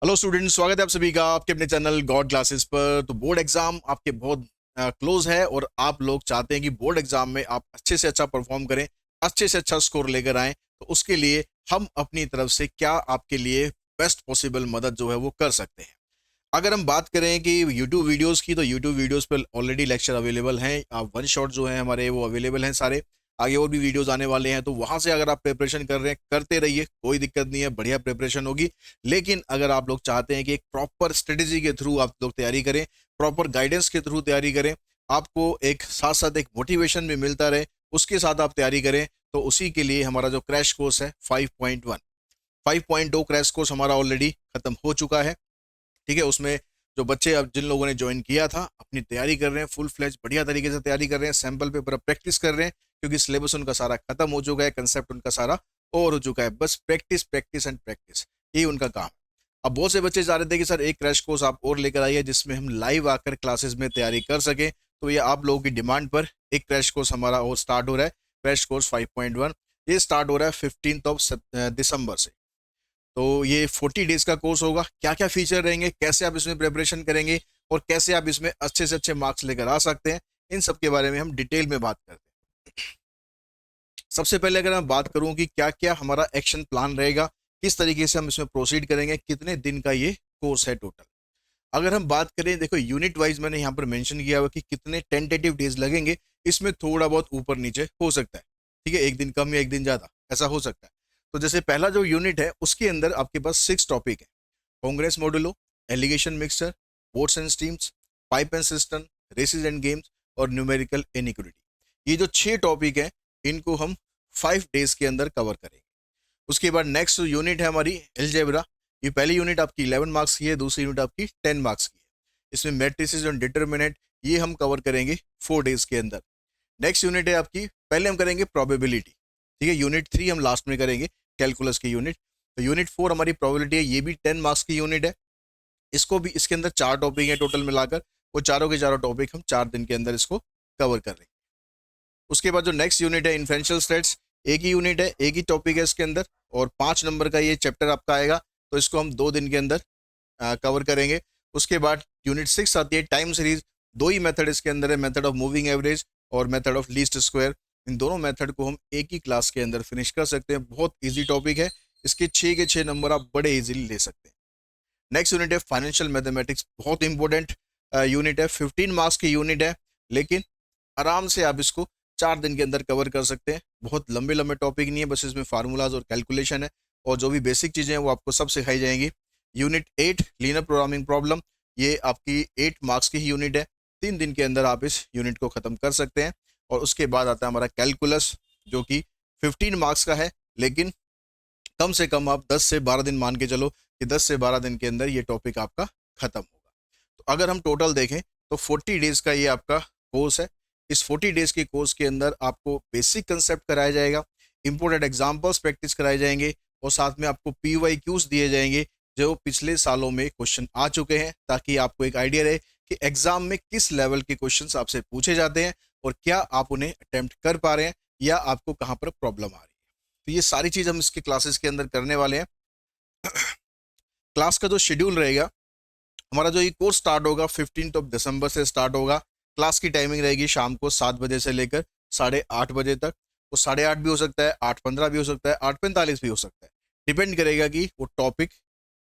Hello student, स्वागत है आप सभी का आपके अपने चैनल गॉड क्लासेस पर। तो बोर्ड एग्जाम आपके बहुत क्लोज है और आप लोग चाहते हैं कि बोर्ड एग्जाम में आप अच्छे से अच्छा परफॉर्म करें, अच्छे से अच्छा स्कोर लेकर आएं। तो उसके लिए हम अपनी तरफ से क्या आपके लिए बेस्ट पॉसिबल मदद जो है वो कर सकते हैं। अगर हम बात करें कि यूट्यूब वीडियोस की, तो यूट्यूब वीडियोस पर ऑलरेडी लेक्चर अवेलेबल हैं। वन शॉट जो है हमारे वो अवेलेबल हैं सारे। आगे और भी वीडियोस आने वाले हैं, तो वहां से अगर आप प्रिपरेशन कर रहे हैं करते रहिए, कोई दिक्कत नहीं है, बढ़िया प्रिपरेशन होगी। लेकिन अगर आप लोग चाहते हैं कि एक प्रॉपर स्ट्रेटेजी के थ्रू आप लोग तैयारी करें, प्रॉपर गाइडेंस के थ्रू तैयारी करें, आपको एक साथ साथ एक मोटिवेशन भी मिलता रहे, उसके साथ आप तैयारी करें, तो उसी के लिए हमारा जो क्रैश कोर्स है 5.1 5.2 क्रैश कोर्स हमारा ऑलरेडी खत्म हो चुका है। ठीक है, उसमें जो बच्चे अब जिन लोगों ने ज्वाइन किया था अपनी तैयारी कर रहे हैं, फुल फ्लेज बढ़िया तरीके से तैयारी कर रहे हैं, सैंपल पेपर प्रैक्टिस कर रहे हैं, क्योंकि सिलेबस उनका सारा खत्म हो चुका है, कंसेप्ट उनका सारा ओवर हो चुका है। बस प्रैक्टिस प्रैक्टिस एंड प्रैक्टिस, यही उनका काम है। अब बहुत से बच्चे चाह रहे थे कि सर एक क्रैश कोर्स आप और लेकर आइए जिसमें हम लाइव आकर क्लासेस में तैयारी कर सकें। तो ये आप लोगों की डिमांड पर एक क्रैश कोर्स हमारा और स्टार्ट हो रहा है, क्रैश कोर्स 5.1। ये स्टार्ट हो रहा है 15 दिसंबर से। तो ये 40 डेज का कोर्स होगा। क्या क्या फीचर रहेंगे, कैसे आप इसमें प्रिपरेशन करेंगे और कैसे आप इसमें अच्छे से अच्छे मार्क्स लेकर आ सकते हैं, इन सब के बारे में हम डिटेल में बात करते हैं। सबसे पहले अगर मैं बात करूं कि क्या क्या हमारा एक्शन प्लान रहेगा, किस तरीके से हम इसमें प्रोसीड करेंगे, कितने दिन का ये कोर्स है टोटल। अगर हम बात करें, देखो यूनिट वाइज मैंने यहाँ पर मेंशन किया हुआ कि कितने टेंटेटिव डेज लगेंगे। इसमें थोड़ा बहुत ऊपर नीचे हो सकता है, ठीक है, एक दिन कम या एक दिन ज्यादा ऐसा हो सकता है। तो जैसे पहला जो यूनिट है उसके अंदर आपके पास 6 टॉपिक है: congruence modulo, alligation mixture, boats and streams, pipe and cistern, races and games और न्यूमेरिकल इनइक्वालिटी। ये जो 6 टॉपिक है इनको हम 5 डेज के अंदर कवर करेंगे। उसके बाद नेक्स्ट यूनिट है हमारी एलजेब्रा। ये पहली यूनिट आपकी 11 मार्क्स की है, दूसरी यूनिट आपकी 10 मार्क्स की है। इसमें मैट्रिसेस और डिटर्मिनेंट ये हम कवर करेंगे 4 डेज के अंदर। नेक्स्ट यूनिट है आपकी, पहले हम करेंगे प्रोबेबिलिटी, ठीक है, यूनिट 3 हम लास्ट में करेंगे, कैलकुलस की यूनिट। तो यूनिट 4 हमारी प्रोबेबिलिटी है, ये भी 10 मार्क्स की यूनिट है। इसको भी, इसके अंदर 4 टॉपिक है टोटल मिलाकर, वो चारों के चारों टॉपिक हम 4 दिन के अंदर इसको कवर कर लेंगे। उसके बाद जो नेक्स्ट यूनिट है इन्फ्लुएंशियल स्टेट्स, एक ही यूनिट है, एक ही टॉपिक है इसके अंदर, और 5 नंबर का ये चैप्टर आपका आएगा। तो इसको हम 2 दिन के अंदर कवर करेंगे। उसके बाद यूनिट 6 आती है टाइम सीरीज। दो ही मेथड इसके अंदर है, मेथड ऑफ मूविंग एवरेज और मेथड ऑफ लीस्ट स्क्वायर। इन दोनों मेथड को हम एक ही क्लास के अंदर फिनिश कर सकते हैं। बहुत इजी टॉपिक है, इसके 6 के 6 नंबर आप बड़े इजीली ले सकते हैं। नेक्स्ट यूनिट है फाइनेंशियल मैथमेटिक्स, बहुत इंपॉर्टेंट यूनिट है, 15 मार्क्स की यूनिट है, लेकिन आराम से आप इसको 4 दिन के अंदर कवर कर सकते हैं। बहुत लंबे लंबे टॉपिक नहीं है, बस इसमें फार्मूलाज और कैलकुलेशन है, और जो भी बेसिक चीज़ें हैं वो आपको सब सिखाई जाएंगी। यूनिट 8 लीनियर प्रोग्रामिंग प्रॉब्लम, ये आपकी 8 मार्क्स की ही यूनिट है। 3 दिन के अंदर आप इस यूनिट को ख़त्म कर सकते हैं। और उसके बाद आता है हमारा कैलकुलस, जो कि 15 मार्क्स का है, लेकिन कम से कम आप 10 से 12 दिन मान के चलो कि 10 से 12 दिन के अंदर ये टॉपिक आपका खत्म होगा। तो अगर हम टोटल देखें तो 40 डेज का ये आपका कोर्स है। इस 40 डेज के कोर्स के अंदर आपको बेसिक कंसेप्ट कराया जाएगा, इंपोर्टेंट एग्जाम्पल्स प्रैक्टिस कराए जाएंगे, और साथ में आपको PYQs दिए जाएंगे जो पिछले सालों में क्वेश्चन आ चुके हैं, ताकि आपको एक आइडिया रहे कि एग्जाम में किस लेवल के क्वेश्चंस आपसे पूछे जाते हैं और क्या आप उन्हें अटेम्प्ट कर पा रहे हैं या आपको कहाँ पर प्रॉब्लम आ रही है। तो ये सारी चीज़ हम इसके क्लासेस के अंदर करने वाले हैं। क्लास का जो शेड्यूल रहेगा, हमारा जो ये कोर्स स्टार्ट होगा 15 दिसंबर से स्टार्ट होगा। क्लास की टाइमिंग रहेगी शाम को 7 बजे से लेकर 8:30 बजे तक। वो 8:30 भी हो सकता है, 8:15 भी हो सकता है, 8:45 भी हो सकता है। डिपेंड करेगा कि वो टॉपिक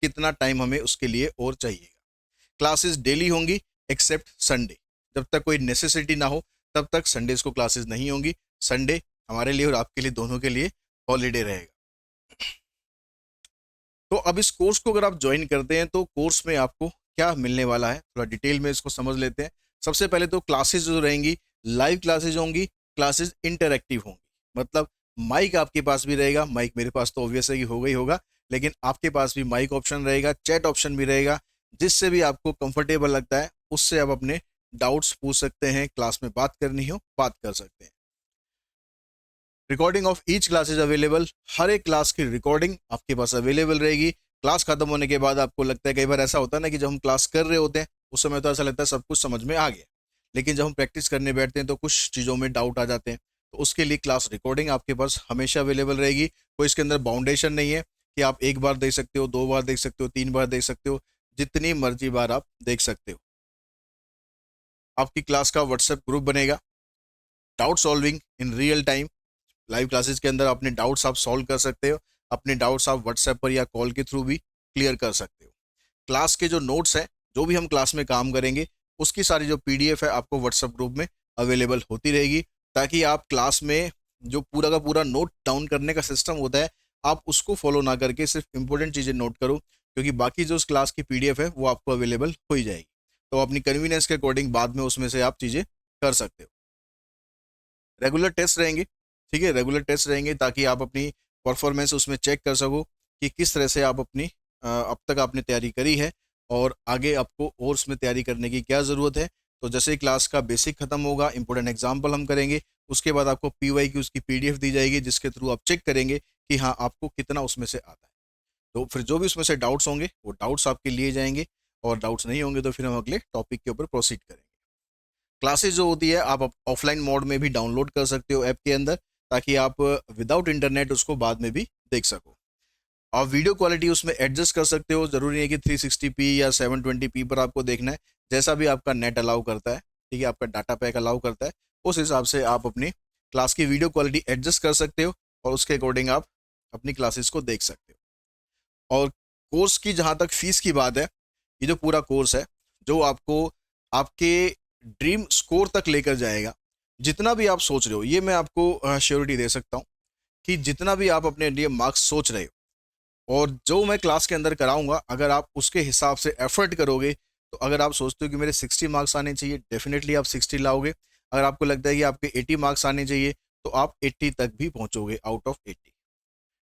कितना टाइम हमें उसके लिए और चाहिएगा। क्लासेस डेली होंगी एक्सेप्ट संडे। जब तक कोई नेसेसिटी ना हो तब तक संडेज को क्लासेस नहीं होंगी। संडे हमारे लिए और आपके लिए, दोनों के लिए हॉलीडे रहेगा। तो अब इस कोर्स को अगर आप ज्वाइन करते हैं तो कोर्स में आपको क्या मिलने वाला है, थोड़ा डिटेल में इसको समझ लेते हैं। सबसे पहले तो क्लासेस जो रहेंगी, लाइव क्लासेस होंगी, क्लासेस इंटरैक्टिव होंगी। मतलब माइक आपके पास भी रहेगा, माइक मेरे पास तो ऑब्वियस है कि होगा ही होगा, लेकिन आपके पास भी माइक ऑप्शन रहेगा, चैट ऑप्शन भी रहेगा। जिससे भी आपको कंफर्टेबल लगता है उससे आप अपने डाउट्स पूछ सकते हैं, क्लास में बात करनी हो बात कर सकते हैं। Recording of each class is available, हर एक क्लास की रिकॉर्डिंग आपके पास अवेलेबल रहेगी। क्लास खत्म होने के बाद आपको लगता है, कई बार ऐसा होता है ना कि जब हम क्लास कर रहे होते हैं उस समय तो ऐसा लगता है सब कुछ समझ में आ गया, लेकिन जब हम प्रैक्टिस करने बैठते हैं तो कुछ चीज़ों में डाउट आ जाते हैं। तो उसके लिए क्लास रिकॉर्डिंग आपके पास हमेशा अवेलेबल रहेगी। कोई इसके अंदर बाउंडेशन नहीं है कि आप एक बार देख सकते हो, 2 बार देख सकते हो, 3 बार देख सकते हो, जितनी मर्जी बार आप देख सकते हो। आपकी क्लास का व्हाट्सएप ग्रुप बनेगा, doubt solving in real time. Live classes के अंदर अपने डाउट्स आप सॉल्व कर सकते हो, अपने डाउट्स आप व्हाट्सएप पर या कॉल के थ्रू भी क्लियर कर सकते हो। क्लास के जो नोट्स हैं, जो भी हम क्लास में काम करेंगे, उसकी सारी जो पीडीएफ है आपको व्हाट्सएप ग्रुप में अवेलेबल होती रहेगी, ताकि आप क्लास में जो पूरा का पूरा नोट डाउन करने का सिस्टम होता है, आप उसको फॉलो ना करके सिर्फ इंपॉर्टेंट चीज़ें नोट करो, क्योंकि बाकी जो उस क्लास की पीडीएफ है वो आपको अवेलेबल हो ही जाएगी। तो अपनी कन्वीनियंस के अकॉर्डिंग बाद में उसमें से आप चीज़ें कर सकते हो। रेगुलर टेस्ट रहेंगे, ठीक है, रेगुलर टेस्ट रहेंगे ताकि आप अपनी परफॉर्मेंस उसमें चेक कर सको कि किस तरह से आप अपनी अब तक आपने तैयारी करी है और आगे आपको और उसमें तैयारी करने की क्या ज़रूरत है। तो जैसे ही क्लास का बेसिक खत्म होगा, इंपॉर्टेंट एग्जाम्पल हम करेंगे, उसके बाद आपको पीवाई की उसकी पीडीएफ दी जाएगी, जिसके थ्रू आप चेक करेंगे कि हाँ आपको कितना उसमें से आता है। तो फिर जो भी उसमें से डाउट्स होंगे वो डाउट्स आपके लिए जाएंगे, और डाउट्स नहीं होंगे तो फिर हम अगले टॉपिक के ऊपर प्रोसीड करेंगे। क्लासेस जो होती है आप ऑफलाइन मोड में भी डाउनलोड कर सकते हो ऐप के अंदर, ताकि आप विदाउट इंटरनेट उसको बाद में भी देख सको। आप वीडियो क्वालिटी उसमें एडजस्ट कर सकते हो, ज़रूरी नहीं कि 360p या 720p पर आपको देखना है, जैसा भी आपका नेट अलाउ करता है, ठीक है, आपका डाटा पैक अलाउ करता है, उस हिसाब से आप अपनी क्लास की वीडियो क्वालिटी एडजस्ट कर सकते हो और उसके अकॉर्डिंग आप अपनी क्लासेस को देख सकते हो। और कोर्स की जहाँ तक फीस की बात है, ये जो पूरा कोर्स है जो आपको आपके ड्रीम स्कोर तक लेकर जाएगा, जितना भी आप सोच रहे हो, ये मैं आपको श्योरिटी दे सकता हूँ कि जितना भी आप अपने लिए मार्क्स सोच रहे हो और जो मैं क्लास के अंदर कराऊंगा, अगर आप उसके हिसाब से एफर्ट करोगे, तो अगर आप सोचते हो कि मेरे 60 मार्क्स आने चाहिए, डेफिनेटली आप 60 लाओगे। अगर आपको लगता है कि आपके 80 मार्क्स आने चाहिए, तो आप 80 तक भी पहुंचोगे आउट ऑफ 80।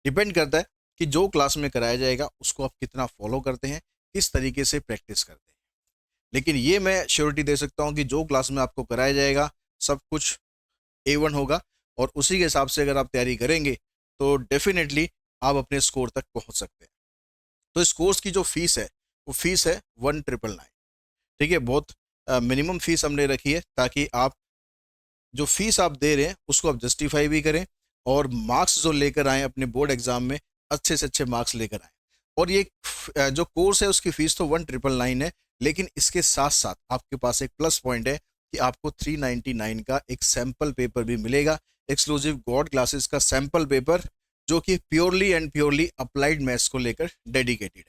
डिपेंड करता है कि जो क्लास में कराया जाएगा उसको आप कितना फॉलो करते हैं, किस तरीके से प्रैक्टिस करते हैं। लेकिन ये मैं श्योरिटी दे सकता हूँ कि जो क्लास में आपको कराया जाएगा सब कुछ A1 होगा, और उसी के हिसाब से अगर आप तैयारी करेंगे तो डेफिनेटली आप अपने स्कोर तक पहुंच सकते हैं। तो इस कोर्स की जो फीस है वो फीस है 1999, ठीक है, बहुत मिनिमम फीस हमने रखी है, ताकि आप जो फीस आप दे रहे हैं उसको आप जस्टिफाई भी करें और मार्क्स जो लेकर आए अपने बोर्ड एग्जाम में अच्छे से अच्छे मार्क्स लेकर आए। और ये जो कोर्स है उसकी फीस तो 1999 है, लेकिन इसके साथ साथ आपके पास एक प्लस पॉइंट है कि आपको 399 का एक सैम्पल पेपर भी मिलेगा, एक्सक्लूसिव गॉड क्लासेस का सैम्पल पेपर, जो कि purely and purely applied maths को लेकर डेडिकेटेड है।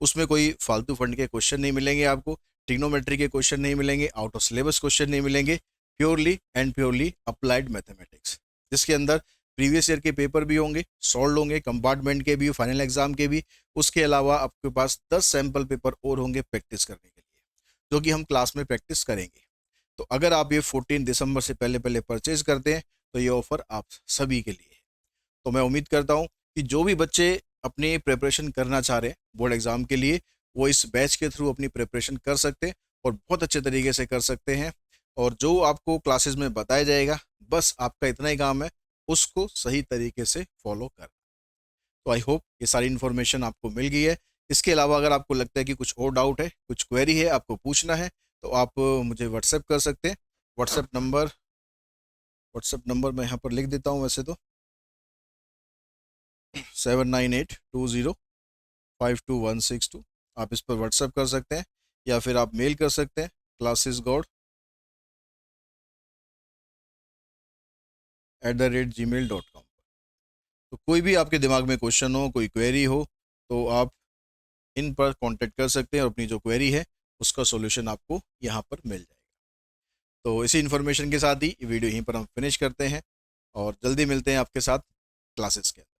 उसमें कोई फालतू फंड के क्वेश्चन नहीं मिलेंगे आपको, ट्रिग्नोमेट्री के क्वेश्चन नहीं मिलेंगे, आउट ऑफ सिलेबस क्वेश्चन नहीं मिलेंगे, purely and purely applied mathematics, जिसके अंदर प्रीवियस ईयर के पेपर भी होंगे, सॉल्व होंगे, कंपार्टमेंट के भी, फाइनल एग्जाम के भी। उसके अलावा आपके पास 10 सैम्पल पेपर और होंगे प्रैक्टिस करने के लिए, जो कि हम क्लास में प्रैक्टिस करेंगे। तो अगर आप ये 14 दिसंबर से पहले पहले परचेज करते हैं तो ये ऑफर आप सभी के लिए है। तो मैं उम्मीद करता हूँ कि जो भी बच्चे अपनी प्रिपरेशन करना चाह रहे हैं बोर्ड एग्जाम के लिए, वो इस बैच के थ्रू अपनी प्रिपरेशन कर सकते हैं और बहुत अच्छे तरीके से कर सकते हैं। और जो आपको क्लासेस में बताया जाएगा, बस आपका इतना ही काम है उसको सही तरीके से फॉलो करना। तो आई होप ये सारी इन्फॉर्मेशन आपको मिल गई है। इसके अलावा अगर आपको लगता है कि कुछ और डाउट है, कुछ क्वेरी है, आपको पूछना है, तो आप मुझे व्हाट्सएप कर सकते हैं। व्हाट्सएप नंबर मैं यहाँ पर लिख देता हूँ वैसे तो, 7982052162। आप इस पर व्हाट्सएप कर सकते हैं या फिर आप मेल कर सकते हैं classes.god@gmail.com। तो कोई भी आपके दिमाग में क्वेश्चन हो, कोई क्वेरी हो, तो आप इन पर कांटेक्ट कर सकते हैं और अपनी जो क्वेरी है उसका सॉल्यूशन आपको यहाँ पर मिल जाएगा। तो इसी इन्फॉर्मेशन के साथ ही वीडियो यहीं पर हम फिनिश करते हैं और जल्दी मिलते हैं आपके साथ क्लासेस के अंदर।